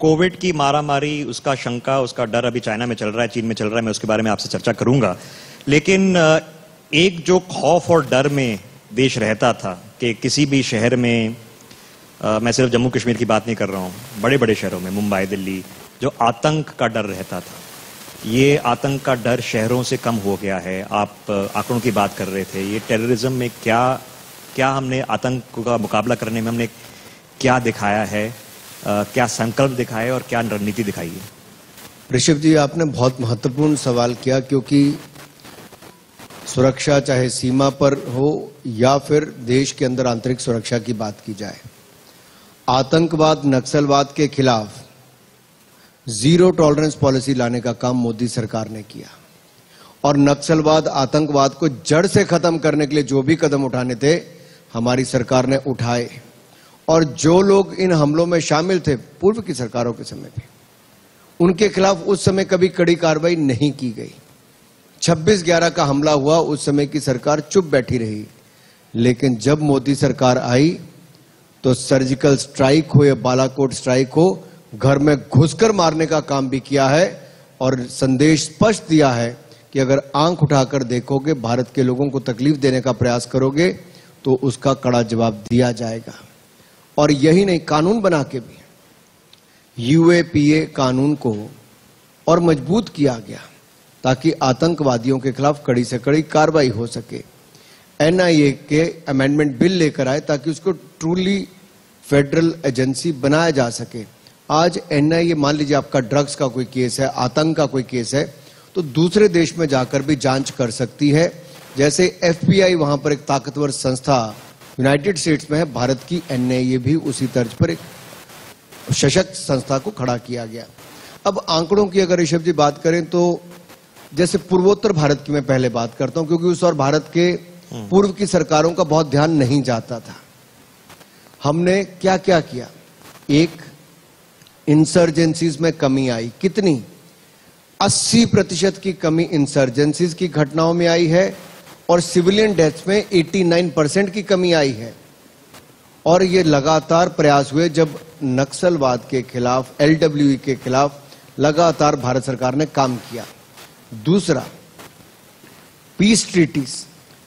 Covid की मारामारी, उसका शंका, उसका डर अभी चाइना में चल रहा है, चीन में चल रहा है, मैं उसके बारे में आपसे चर्चा करूंगा। लेकिन एक जो खौफ और डर में देश रहता था कि किसी भी शहर में, मैं सिर्फ जम्मू कश्मीर की बात नहीं कर रहा हूँ, बड़े बड़े शहरों में, मुंबई, दिल्ली, जो आतंक का डर रहता था, ये आतंक का डर शहरों से कम हो गया है। आप आंकड़ों की बात कर रहे थे, ये टेररिज्म में क्या हमने आतंक का मुकाबला करने में हमने क्या दिखाया है, क्या संकल्प दिखाया है और क्या रणनीति दिखाई है? ऋषभ जी, आपने बहुत महत्वपूर्ण सवाल किया, क्योंकि सुरक्षा चाहे सीमा पर हो या फिर देश के अंदर आंतरिक सुरक्षा की बात की जाए, आतंकवाद, नक्सलवाद के खिलाफ जीरो टॉलरेंस पॉलिसी लाने का काम मोदी सरकार ने किया और नक्सलवाद, आतंकवाद को जड़ से खत्म करने के लिए जो भी कदम उठाने थे हमारी सरकार ने उठाए। और जो लोग इन हमलों में शामिल थे पूर्व की सरकारों के समय में, उनके खिलाफ उस समय कभी कड़ी कार्रवाई नहीं की गई। 26/11 का हमला हुआ, उस समय की सरकार चुप बैठी रही। लेकिन जब मोदी सरकार आई तो सर्जिकल स्ट्राइक हो या बालाकोट स्ट्राइक हो, घर में घुसकर मारने का काम भी किया है और संदेश स्पष्ट दिया है कि अगर आंख उठाकर देखोगे, भारत के लोगों को तकलीफ देने का प्रयास करोगे तो उसका कड़ा जवाब दिया जाएगा। और यही नहीं, कानून बना के भी यूएपीए कानून को और मजबूत किया गया ताकि आतंकवादियों के खिलाफ कड़ी से कड़ी कार्रवाई हो सके। एनआईए के अमेंडमेंट बिल लेकर आए ताकि उसको ट्रूली फेडरल एजेंसी बनाया जा सके। आज एनआईए, मान लीजिए आपका ड्रग्स का कोई केस है, आतंक का कोई केस है, तो दूसरे देश में जाकर भी जांच कर सकती है। जैसे एफबीआई वहां पर एक ताकतवर संस्था यूनाइटेड स्टेट्स में है, भारत की एनआईए भी उसी तर्ज पर एक सशक्त संस्था को खड़ा किया गया। अब आंकड़ों की अगर ऋषभ जी बात करें तो जैसे पूर्वोत्तर भारत की मैं पहले बात करता हूं, क्योंकि उस और भारत के पूर्व की सरकारों का बहुत ध्यान नहीं जाता था। हमने क्या क्या किया? एक, इंसर्जेंसीज में कमी आई। कितनी? 80% की कमी इंसर्जेंसीज की घटनाओं में आई है और सिविलियन डेथ्स में 89% की कमी आई है। और ये लगातार प्रयास हुए जब नक्सलवाद के खिलाफ, एलडब्ल्यूई के खिलाफ लगातार भारत सरकार ने काम किया। दूसरा, peace treaties,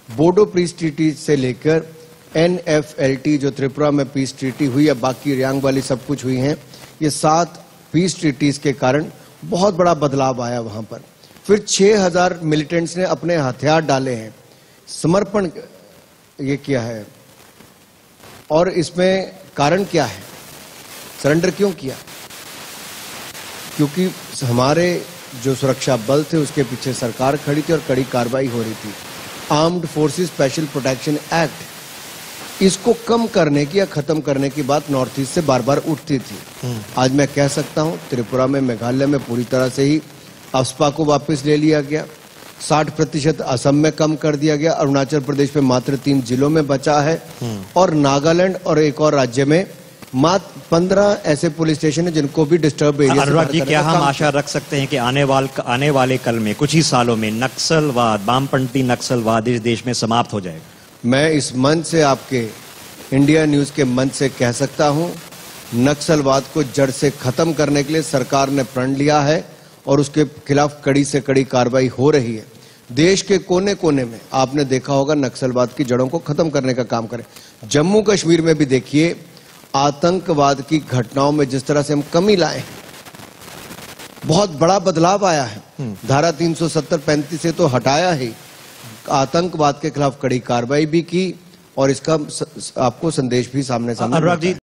Bodo peace treaties से लेकर एनएफएलटी जो त्रिपुरा में पीस ट्रीटी हुई, या बाकी रियांग वाली सब कुछ हुई हैं, ये 7 पीस ट्रीटीज के कारण बहुत बड़ा बदलाव आया वहां पर। फिर 6000 मिलिटेंट्स ने अपने हथियार डाले हैं, समर्पण ये किया है। और इसमें कारण क्या है? सरेंडर क्यों किया? क्योंकि हमारे जो सुरक्षा बल थे उसके पीछे सरकार खड़ी थी और कड़ी कार्रवाई हो रही थी। Armed forces special protection act, इसको कम करने की या खत्म करने की बात नॉर्थ ईस्ट से बार बार उठती थी। आज मैं कह सकता हूं त्रिपुरा में, मेघालय में पूरी तरह से ही अफ्स्पा को वापस ले लिया गया। 60% असम में कम कर दिया गया। अरुणाचल प्रदेश में मात्र 3 जिलों में बचा है और नागालैंड और एक और राज्य में मात्र 15 ऐसे पुलिस स्टेशन है जिनको भी डिस्टर्ब एरिया। अनुराग जी, क्या हम आशा रख सकते हैं कि आने वाले कल में, कुछ ही सालों में, नक्सलवाद, वामपंथी नक्सलवाद इस देश में समाप्त हो जाएगा? मैं इस मंच से, आपके इंडिया न्यूज के मंच से कह सकता हूं, नक्सलवाद को जड़ से खत्म करने के लिए सरकार ने प्रण लिया है और उसके खिलाफ कड़ी से कड़ी कार्रवाई हो रही है। देश के कोने कोने में आपने देखा होगा, नक्सलवाद की जड़ों को खत्म करने का काम करें। जम्मू कश्मीर में भी देखिए, आतंकवाद की घटनाओं में जिस तरह से हम कमी लाए, बहुत बड़ा बदलाव आया है। धारा 370-35 से तो हटाया ही, आतंकवाद के खिलाफ कड़ी कार्रवाई भी की और इसका आपको संदेश भी सामने अनुराग जी,